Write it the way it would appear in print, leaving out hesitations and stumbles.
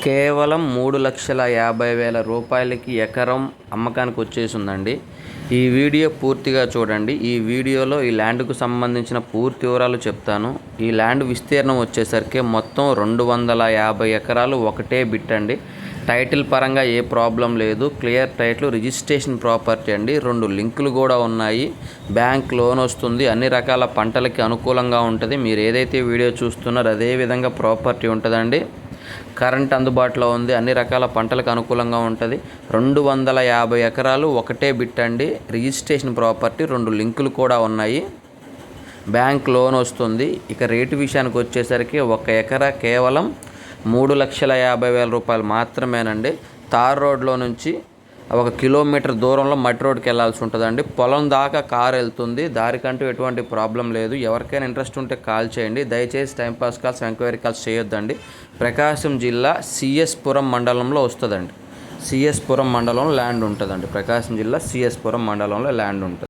కేవలం 3,50,000 రూపాయలకి ఎకరం అమ్మకానికి వచ్చేసిందండి. ఈ వీడియో పూర్తిగా చూడండి. ఈ వీడియోలో ఈ ల్యాండ్కు సంబంధించిన పూర్తి వివరాలు చెప్తాను. ఈ ల్యాండ్ విస్తీర్ణం వచ్చేసరికి మొత్తం 250 ఎకరాలు ఒకటే బిట్ అండి. టైటిల్ పరంగా ఏ ప్రాబ్లం లేదు. క్లియర్ టైటిల్, రిజిస్ట్రేషన్ ప్రాపర్టీ అండి. 2 లింకులు కూడా ఉన్నాయి. బ్యాంక్ లోన్ వస్తుంది. అన్ని రకాల పంటలకి అనుకూలంగా ఉంటుంది. మీరు ఏదైతే వీడియో చూస్తున్నారో అదే విధంగా ప్రాపర్టీ ఉంటుందండి. కరెంట్ అందుబాటులో ఉంది. అన్ని రకాల పంటలకు అనుకూలంగా ఉంటుంది. 250 ఎకరాలు ఒకటే బిట్ అండి. రిజిస్ట్రేషన్ ప్రాపర్టీ, 2 లింకులు కూడా ఉన్నాయి. బ్యాంక్ లోన్ వస్తుంది. ఇక రేటు విషయానికి వచ్చేసరికి 1 ఎకరా కేవలం 3,50,000 రూపాయలు మాత్రమేనండి. తార్ రోడ్లో నుంచి 1 కిలోమీటర్ దూరంలో మట్టి రోడ్కి వెళ్ళాల్సి ఉంటుందండి. పొలం దాకా కారు వెళ్తుంది. దారికంటూ ఎటువంటి ప్రాబ్లం లేదు. ఎవరికైనా ఇంట్రెస్ట్ ఉంటే కాల్ చేయండి. దయచేసి టైంపాస్ కాల్స్, ఎంక్వైరీ కాల్స్ చేయొద్దండి. ప్రకాశం జిల్లా సిఎస్పురం మండలంలో వస్తుందండి. సిఎస్పురం మండలంలో ల్యాండ్ ఉంటుందండి. ప్రకాశం జిల్లా సిఎస్పురం మండలంలో ల్యాండ్ ఉంటుంది.